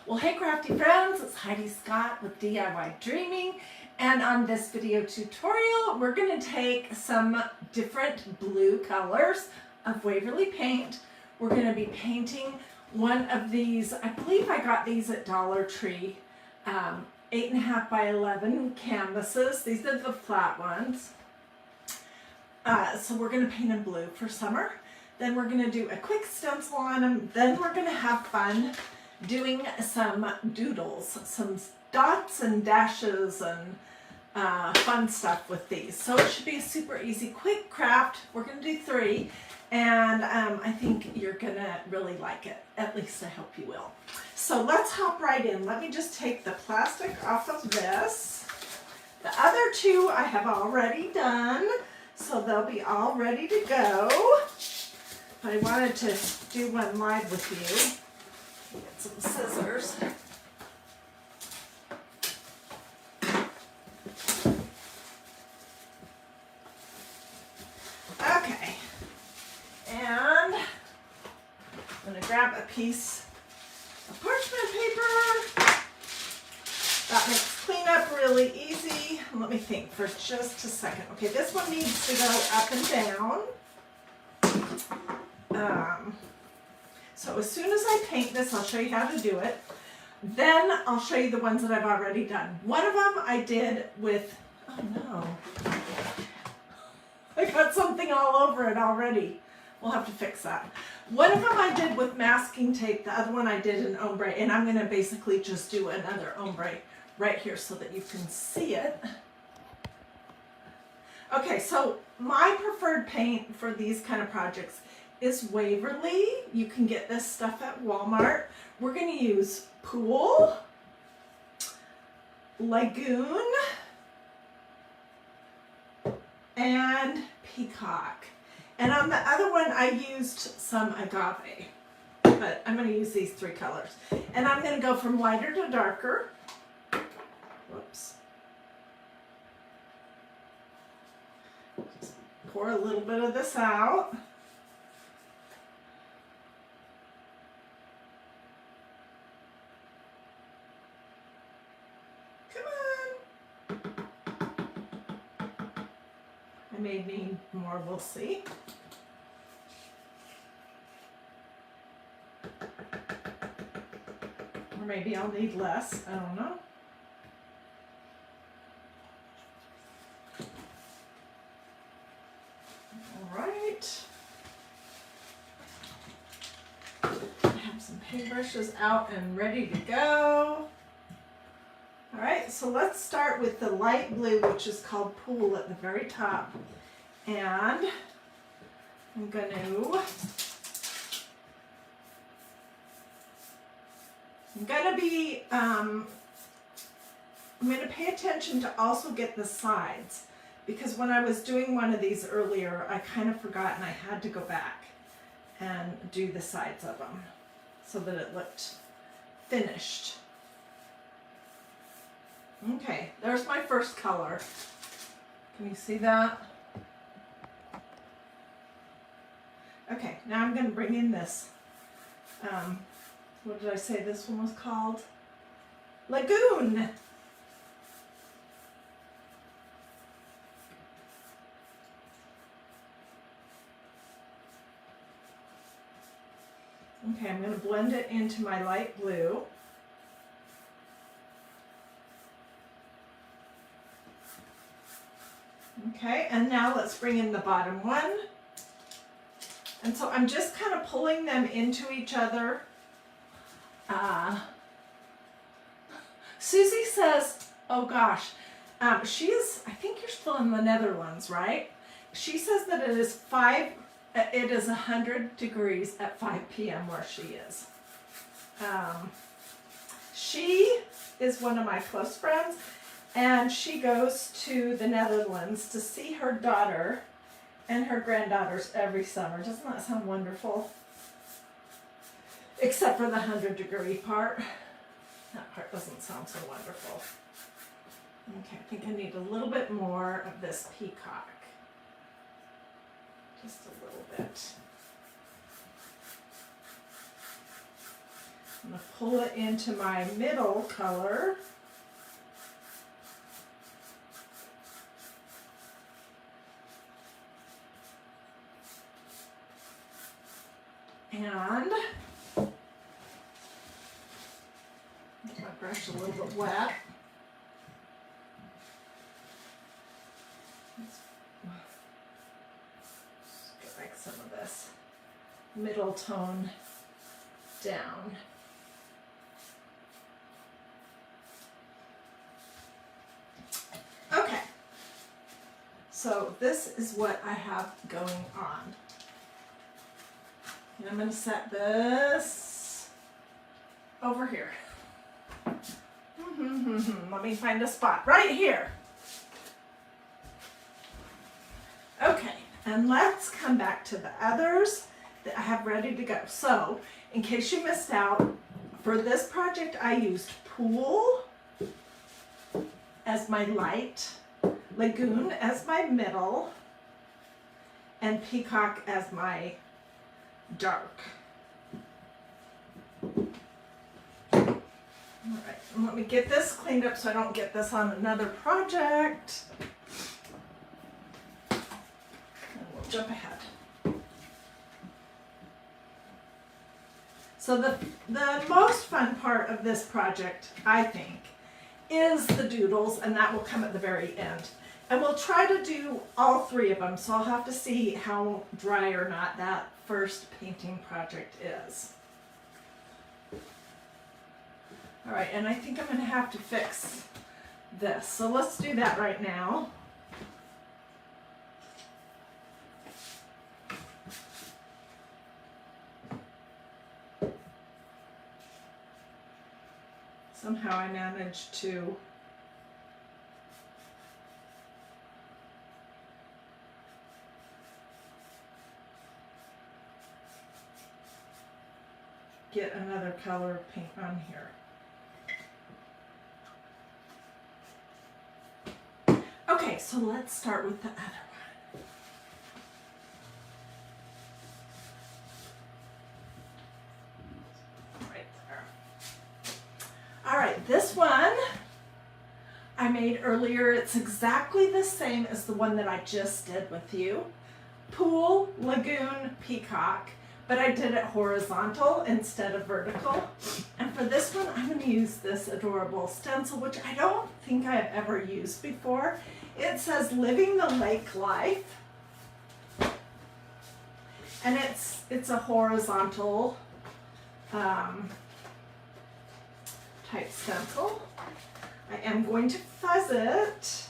Well, hey crafty friends, it's Hiedi Scott with DIY Dreaming, and on this video tutorial we're going to take some different blue colors of Waverly paint. We're going to be painting one of these, I believe I got these at Dollar Tree, 8.5 by 11 canvases. These are the flat ones. So we're going to paint them blue for summer. Then we're going to do a quick stencil on them. Then we're going to have fun doing some doodles, some dots and dashes and fun stuff with these. So it should be a super easy, quick craft. We're going to do 3, and I think you're going to really like it. At least I hope you will. So let's hop right in. Let me just take the plastic off of this. The other 2 I have already done, so they'll be all ready to go. But I wanted to do one live with you. Get some scissors. Okay, and I'm going to grab a piece of parchment paper. That makes cleanup really easy. Let me think for just a second. Okay, this one needs to go up and down. So as soon as I paint this, I'll show you how to do it. Then I'll show you the ones that I've already done. One of them I did with, oh no, I got something all over it already. We'll have to fix that. One of them I did with masking tape. The other one I did in ombre, and I'm going to basically just do another ombre right here so that you can see it. Okay, so my preferred paint for these kind of projects is Waverly. You can get this stuff at Walmart. We're going to use Pool, Lagoon, and Peacock. And on the other one I used some Agave, but I'm going to use these 3 colors. And I'm going to go from lighter to darker. Whoops. Just pour a little bit of this out. I may need more, we'll see. Or maybe I'll need less, I don't know. All right. I have some paintbrushes out and ready to go. All right, so let's start with the light blue, which is called Pool at the very top. And I'm going to pay attention to also get the sides, because when I was doing one of these earlier, I kind of forgot and I had to go back and do the sides of them so that it looked finished. Okay, there's my first color. Can you see that? Okay, now I'm going to bring in this. What did I say this one was called? Lagoon. Okay, I'm going to blend it into my light blue. Okay, and now let's bring in the bottom one. And so I'm just kind of pulling them into each other. Susie says, oh gosh, I think you're still in the Netherlands, right? She says that it is 100 degrees at 5 p.m. where she is. She is one of my close friends, and she goes to the Netherlands to see her daughter and her granddaughters every summer. Doesn't that sound wonderful? Except for the 100-degree part. That part doesn't sound so wonderful. Okay, I think I need a little bit more of this peacock. Just a little bit. I'm going to pull it into my middle color. And get my brush a little bit wet. Let's get like some of this middle tone down. Okay, so this is what I have going on. And I'm going to set this over here. Let me find a spot right here. Okay, and let's come back to the others that I have ready to go. So, in case you missed out, for this project I used Pool as my light, Lagoon as my middle, and Peacock as my dark. All right, and let me get this cleaned up so I don't get this on another project. And we'll jump ahead. So the most fun part of this project, I think, is the doodles, and that will come at the very end. And we'll try to do all three of them, so I'll have to see how dry or not that first painting project is. All right, and I think I'm going to have to fix this. So let's do that right now. Somehow I managed to get another color of paint on here. Okay, so let's start with the other one. Right there. All right, this one I made earlier. It's exactly the same as the one that I just did with you. Pool, Lagoon, Peacock, but I did it horizontal instead of vertical. And for this one, I'm going to use this adorable stencil, which I don't think I've ever used before. It says Living the Lake Life. And it's a horizontal type stencil. I am going to fuzz it.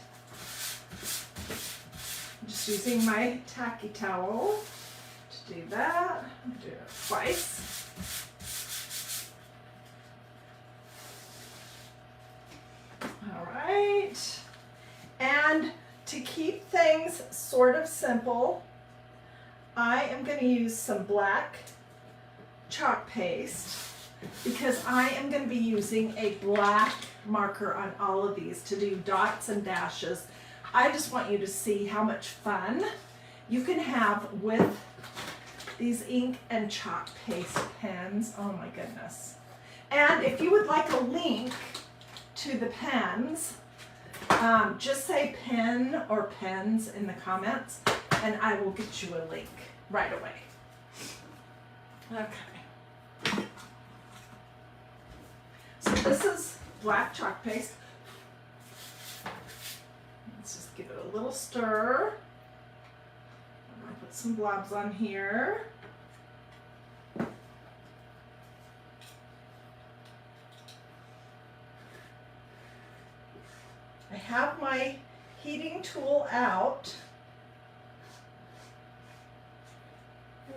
I'm just using my tacky towel to do that. I'll do it twice. All right. And to keep things sort of simple, I am going to use some black chalk paste because I am going to be using a black marker on all of these to do dots and dashes. I just want you to see how much fun you can have with these ink and chalk paste pens. Oh my goodness. And if you would like a link to the pens, just say pen or pens in the comments and I will get you a link right away. Okay. So this is black chalk paste. Let's just give it a little stir. I'm going to put some blobs on here. I have my heating tool out.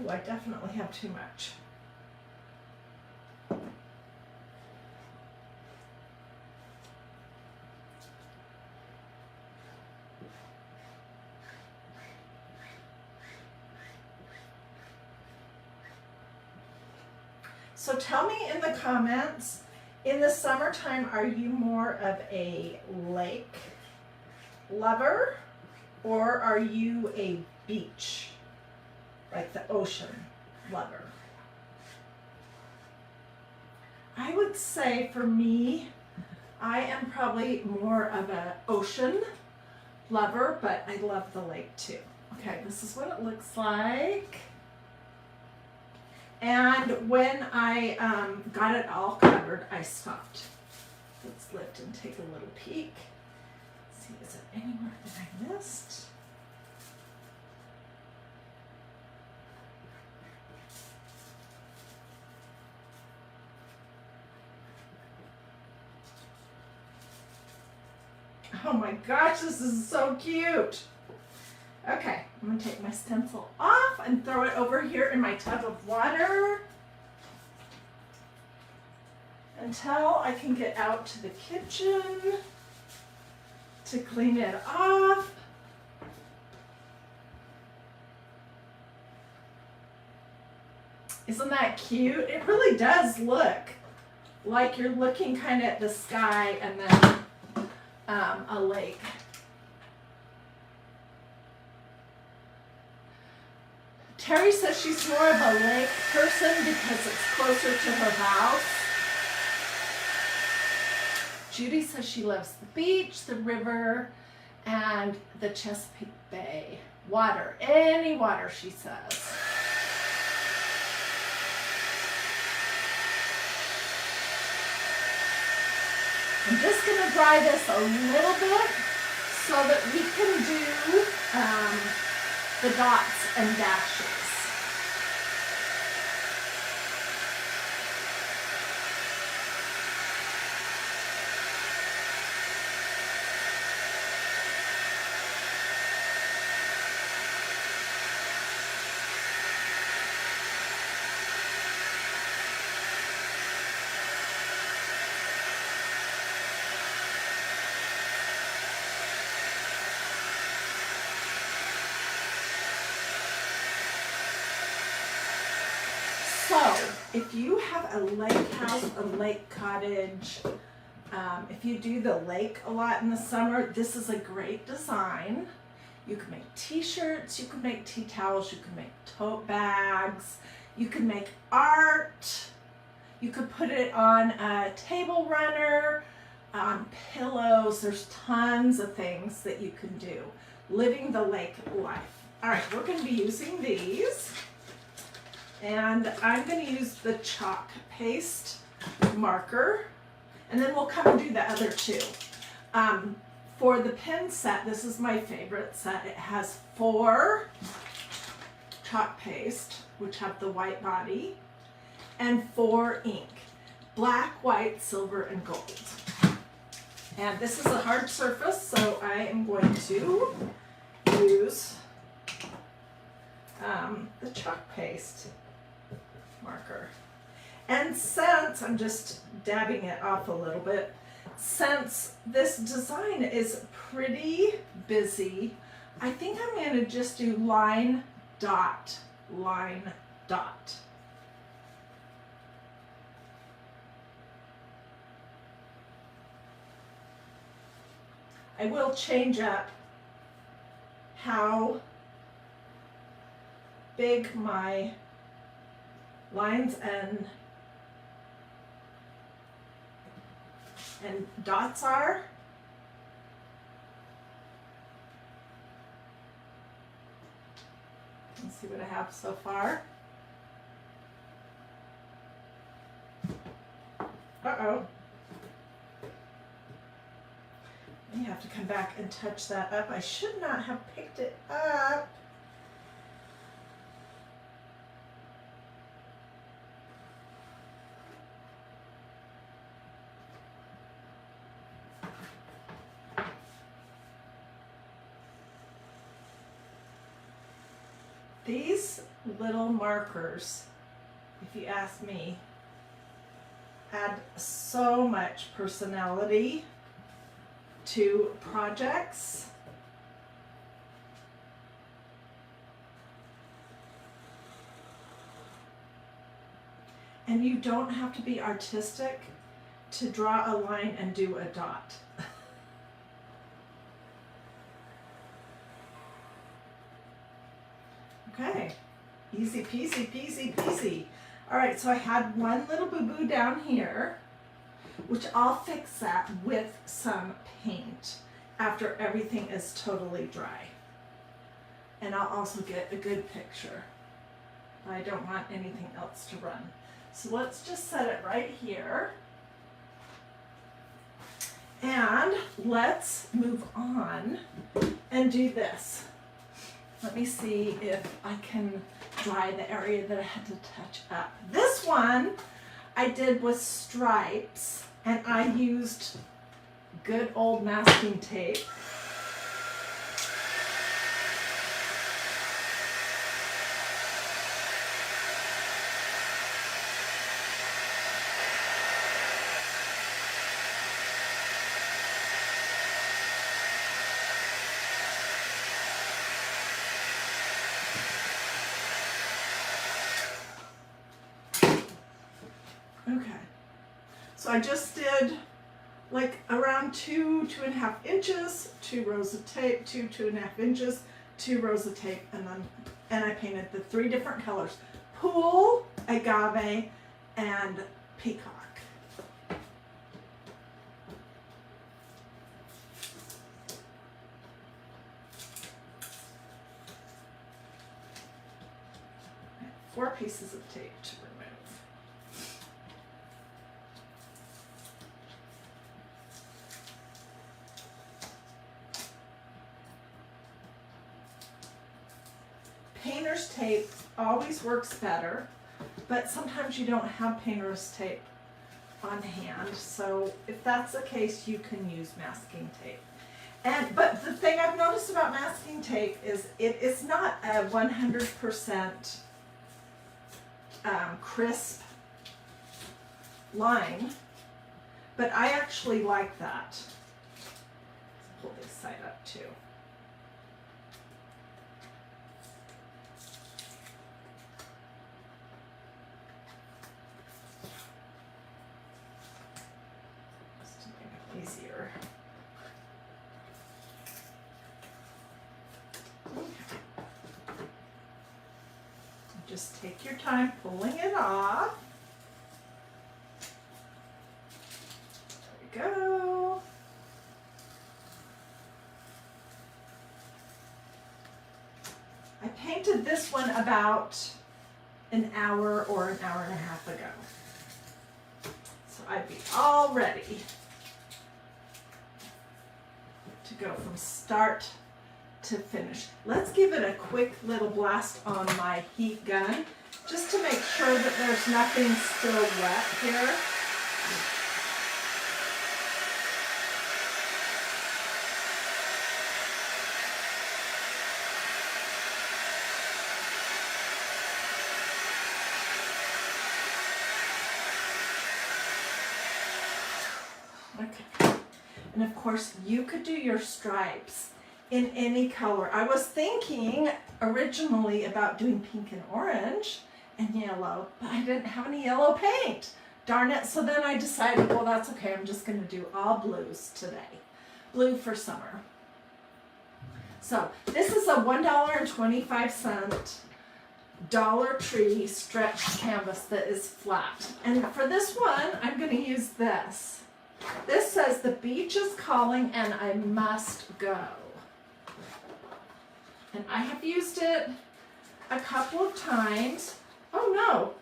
Ooh, I definitely have too much. So tell me in the comments, in the summertime, are you more of a lake lover or are you a beach, like the ocean lover? I would say for me, I am probably more of an ocean lover, but I love the lake too. Okay, this is what it looks like. And when I got it all covered, I stopped. Let's lift and take a little peek. Let's see, is there anywhere that I missed? Oh my gosh, this is so cute. Okay, I'm gonna take my stencil off and throw it over here in my tub of water until I can get out to the kitchen to clean it off. Isn't that cute? It really does look like you're looking kind of at the sky and then a lake. Terry says she's more of a lake person because it's closer to her house. Judy says she loves the beach, the river, and the Chesapeake Bay. Water, any water, she says. I'm just going to dry this a little bit so that we can do the dots and dashes. So, if you have a lake house, a lake cottage, if you do the lake a lot in the summer, this is a great design. You can make t-shirts, you can make tea towels, you can make tote bags, you can make art, you could put it on a table runner, on pillows. There's tons of things that you can do. Living the lake life. All right, we're going to be using these. And I'm going to use the chalk paste marker, and then we'll come and do the other two. For the pen set, this is my favorite set. It has 4 chalk paste, which have the white body, and 4 ink, black, white, silver, and gold. And this is a hard surface, so I am going to use the chalk paste marker. And since I'm just dabbing it off a little bit, since this design is pretty busy, I think I'm going to just do line, dot, line, dot. I will change up how big my lines and dots are. Let's see what I have so far. Uh-oh. You have to come back and touch that up. I should not have picked it up. These little markers, if you ask me, add so much personality to projects. And you don't have to be artistic to draw a line and do a dot. Okay, easy peasy, peasy, peasy. All right, so I had one little boo-boo down here, which I'll fix that with some paint after everything is totally dry. And I'll also get a good picture. I don't want anything else to run. So let's just set it right here. And let's move on and do this. Let me see if I can dry the area that I had to touch up. This one I did with stripes, and I used good old masking tape. Okay, so I just did like around 2.5 inches, 2 rows of tape, 2.5 inches, 2 rows of tape, and I painted the 3 different colors: pool, agave, and peacock. Four pieces of tape to remove. Painter's tape always works better, but sometimes you don't have painter's tape on hand, so if that's the case, you can use masking tape. But the thing I've noticed about masking tape is it is not a 100% crisp line, but I actually like that. Let's pull this side up too. Easier. Okay. Just take your time pulling it off. There we go. I painted this one about an hour or an hour and a half ago. So I'd be all ready to go from start to finish. Let's give it a quick little blast on my heat gun just to make sure that there's nothing still wet here. Okay. And of course, you could do your stripes in any color. I was thinking originally about doing pink and orange and yellow, but I didn't have any yellow paint. Darn it. So then I decided, well, that's okay. I'm just going to do all blues today. Blue for summer. So this is a $1.25 Dollar Tree stretch canvas that is flat. And for this one, I'm going to use this. This says the beach is calling and I must go. And I have used it a couple of times. Oh no.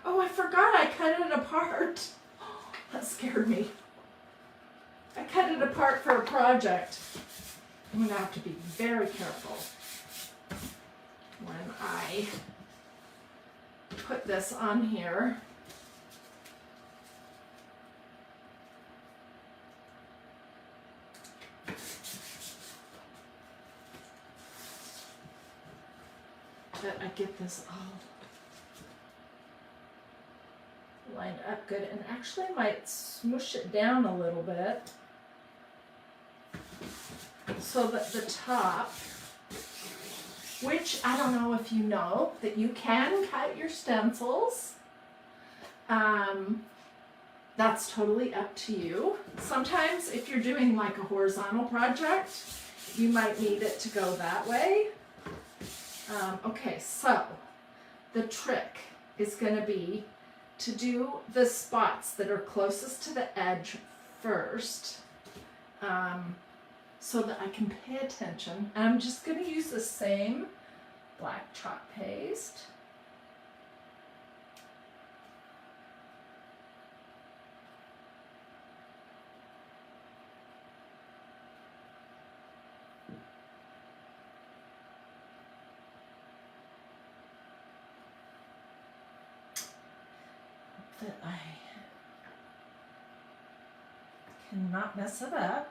Oh, I forgot I cut it apart. That scared me. I cut it apart for a project. I'm going to have to be very careful when I put this on here. That I get this all lined up good, and actually might smoosh it down a little bit so that the top, which I don't know if you know, that you can cut your stencils. That's totally up to you. Sometimes if you're doing like a horizontal project, you might need it to go that way. Okay, so the trick is going to be to do the spots that are closest to the edge first, so that I can pay attention. And I'm just going to use the same black chalk paste. That I cannot mess it up.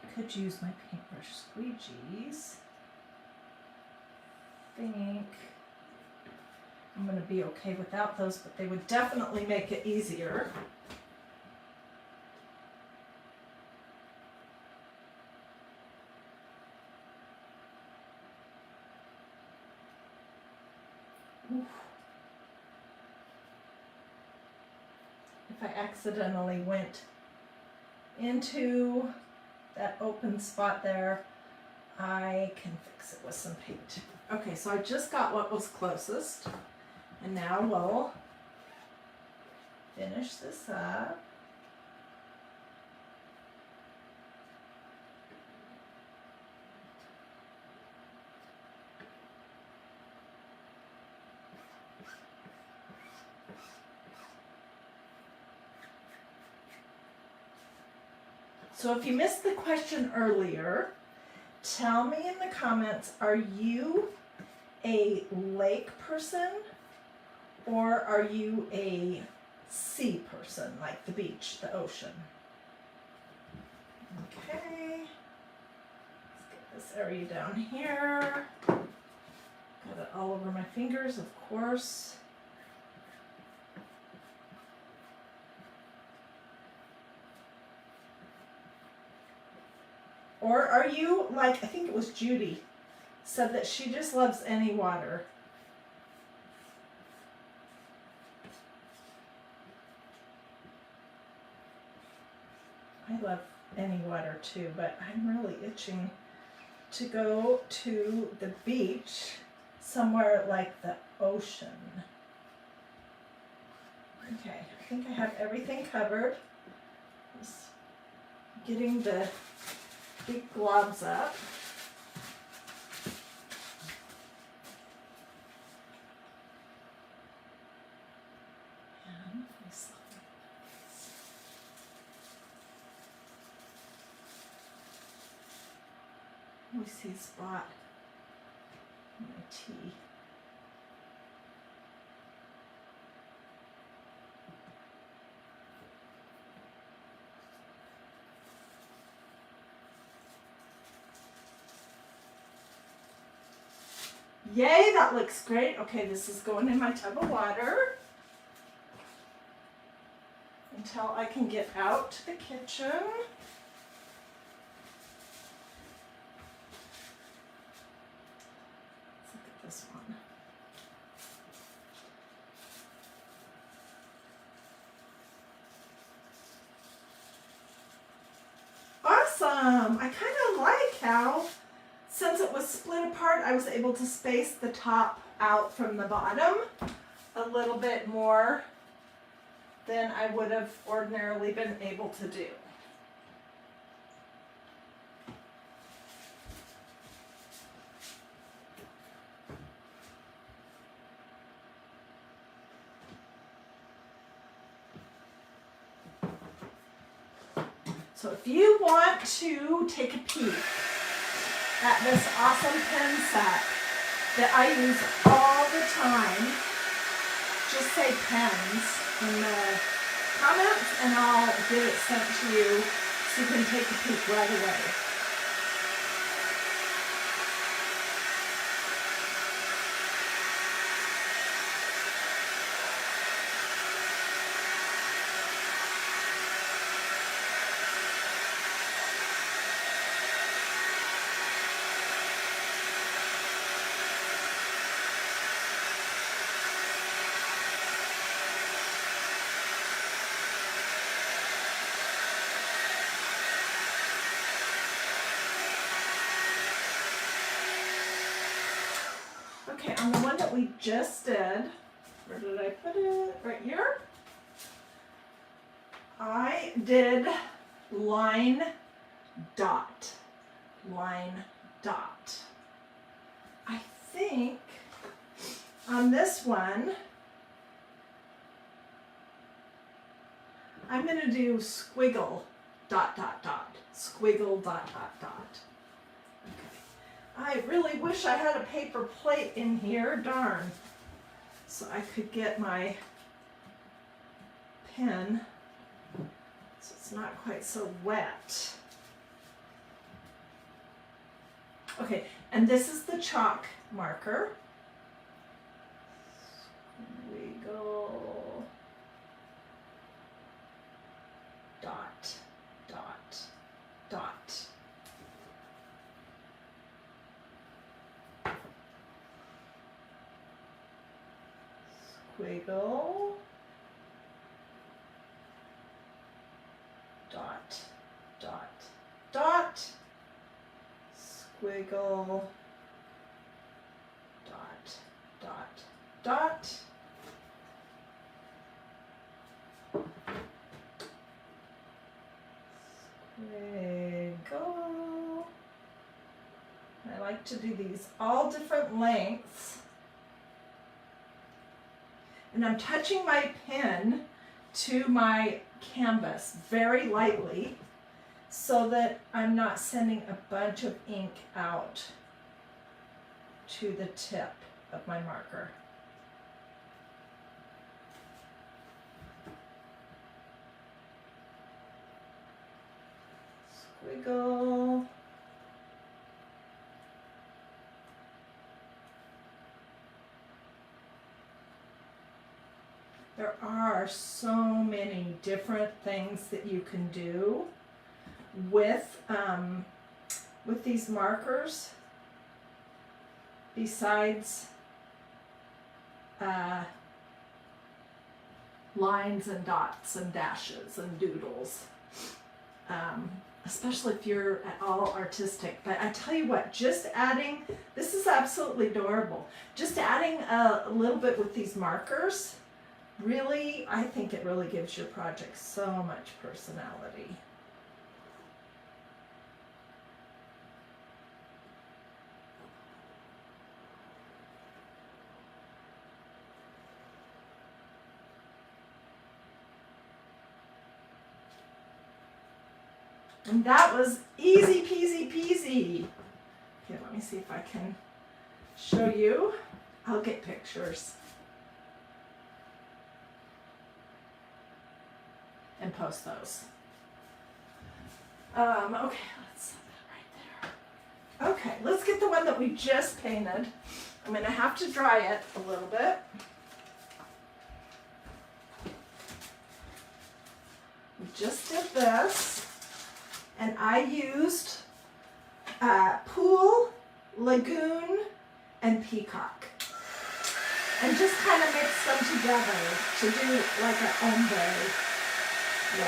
I could use my paintbrush squeegees. I think I'm going to be okay without those, but they would definitely make it easier. If I accidentally went into that open spot there, I can fix it with some paint. Okay, so I just got what was closest, and now we'll finish this up. So if you missed the question earlier, tell me in the comments, are you a lake person or are you a sea person, like the beach, the ocean? Okay, let's get this area down here. Got it all over my fingers, of course. Or are you like, I think it was Judy, said that she just loves any water. I love any water too, but I'm really itching to go to the beach, somewhere like the ocean. Okay, I think I have everything covered. Just getting the big globs up. And we see a spot on my tea. Yay, that looks great. Okay, this is going in my tub of water until I can get out to the kitchen. Let's look at this one. Awesome! I kind of like how, since it was split apart, I was able to space the top out from the bottom a little bit more than I would have ordinarily been able to do. So if you want to take a peek at this awesome pen set that I use all the time, just say pens in the comments and I'll get it sent to you so you can take a peek right away. Okay, on the one that we just did, where did I put it? Right here. I did line, dot, line, dot. I think on this one, I'm going to do squiggle, dot, dot, dot, squiggle, dot, dot, dot. Okay. I really wish I had a paper plate in here, darn, so I could get my pen so it's not quite so wet. Okay, and this is the chalk marker. Squiggle, dot, dot, dot. Squiggle, dot, dot, dot, squiggle, dot, dot, dot. Squiggle. I like to do these all different lengths. And I'm touching my pen to my canvas very lightly so that I'm not sending a bunch of ink out to the tip of my marker. Squiggle. There are so many different things that you can do with these markers besides lines and dots and dashes and doodles, especially if you're at all artistic. But I tell you what, just adding, this is absolutely adorable, just adding a little bit with these markers, really, I think it really gives your project so much personality. And that was easy peasy peasy. Okay, let me see if I can show you. I'll get pictures and post those. Okay, let's set that right there. Okay, let's get the one that we just painted. I'm going to have to dry it a little bit. We just did this, and I used pool, lagoon, and peacock. And just kind of mix them together to do like an ombre look.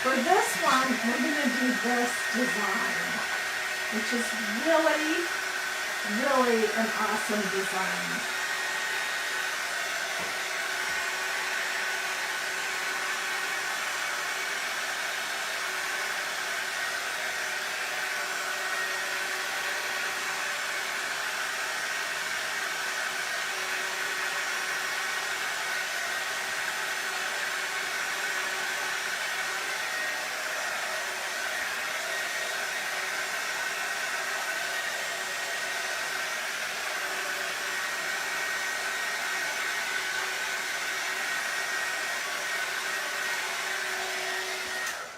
For this one, we're going to do this design, which is really, really an awesome design.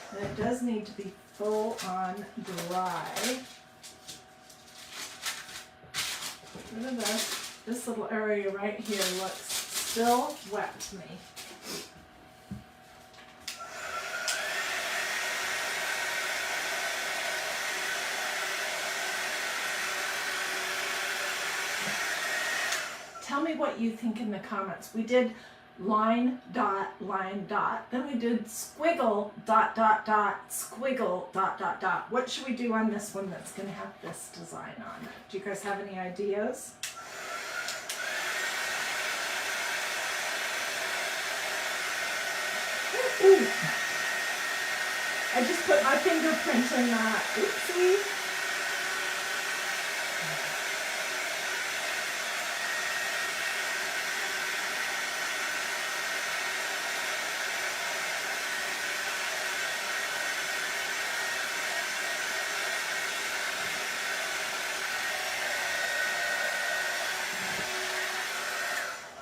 And it does need to be full on dry. Look at this. This little area right here looks still wet to me. Tell me what you think in the comments. We did line, dot, then we did squiggle, dot, squiggle, dot. What should we do on this one that's going to have this design on it? Do you guys have any ideas? Ooh. I just put my fingerprint in that. Oopsie.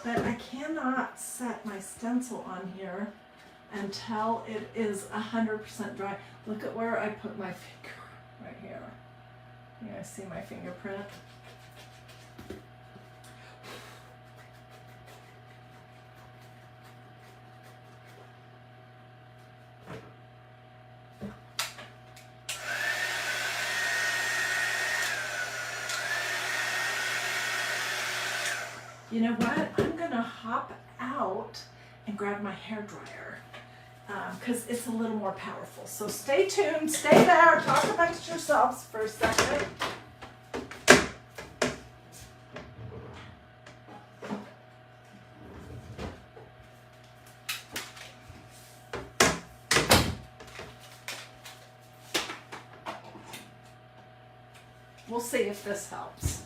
But I cannot set my stencil on here until it is 100% dry. Look at where I put my finger, right here. You guys see my fingerprint? You know what? I'm gonna hop out and grab my hairdryer because it's a little more powerful. So stay tuned, stay there, talk amongst yourselves for a second. We'll see if this helps.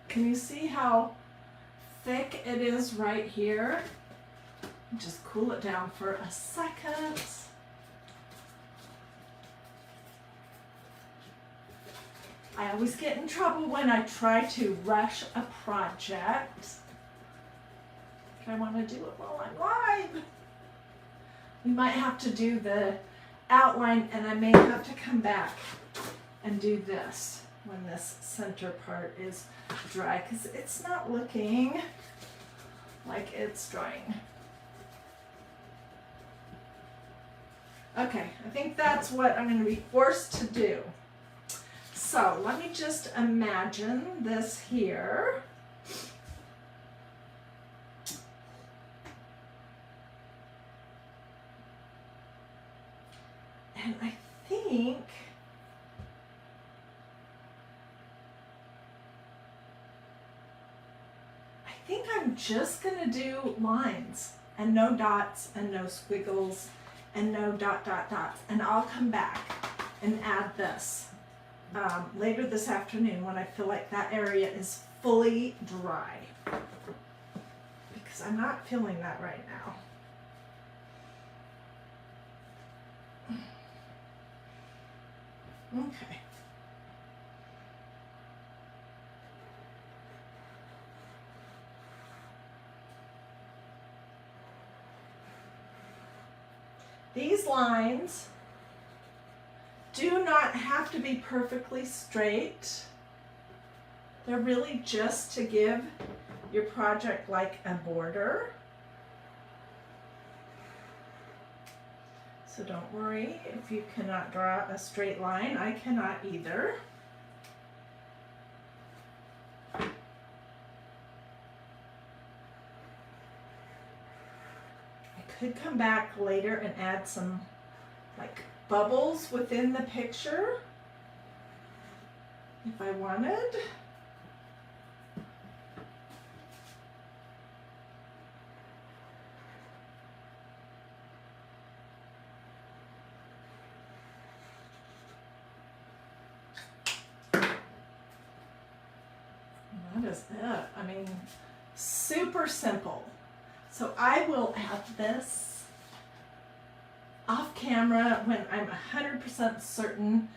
Can you see how thick it is right here? Just cool it down for a second. I always get in trouble when I try to rush a project. I want to do it while I'm live. We might have to do the outline, and I may have to come back and do this when this center part is dry, because it's not looking like it's drying. Okay, I think that's what I'm going to be forced to do. So let me just imagine this here. And I think I'm just gonna do lines and no dots and no squiggles and no dots, and I'll come back and add this later this afternoon when I feel like that area is fully dry, because I'm not feeling that right now. Okay. These lines do not have to be perfectly straight. They're really just to give your project like a border. So don't worry if you cannot draw a straight line. I cannot either. Could come back later and add some like bubbles within the picture if I wanted. And that is it. I mean, super simple. So I will add this off camera when I'm 100% certain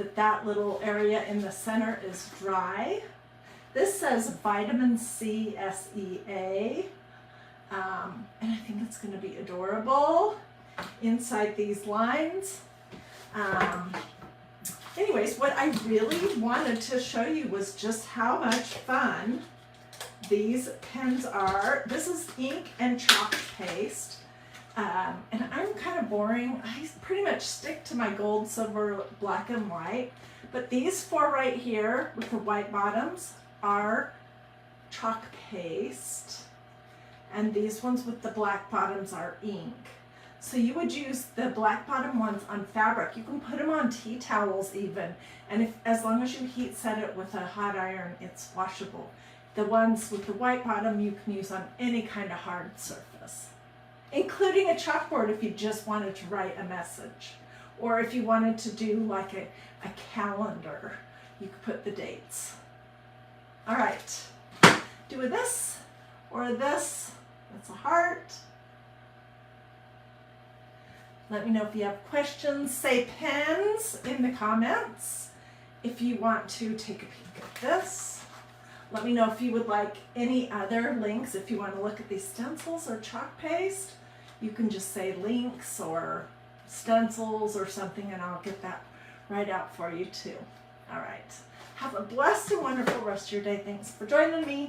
that little area in the center is dry. This says vitamin C SEA, and I think it's going to be adorable inside these lines. Anyways, what I really wanted to show you was just how much fun these pens are. This is ink and chalk paste. And I'm kind of boring. I pretty much stick to my gold, silver, black, and white. But these four right here with the white bottoms are chalk paste. And these ones with the black bottoms are ink. So you would use the black bottom ones on fabric. You can put them on tea towels even. And as long as you heat set it with a hot iron, it's washable. The ones with the white bottom you can use on any kind of hard surface, including a chalkboard if you just wanted to write a message. Or if you wanted to do like a calendar, you could put the dates. All right, do a this or this. That's a heart. Let me know if you have questions. Say pens in the comments if you want to take a peek at this. Let me know if you would like any other links. If you want to look at these stencils or chalk paste, you can just say links or stencils or something, and I'll get that right out for you too. All right. Have a blessed and wonderful rest of your day. Thanks for joining me.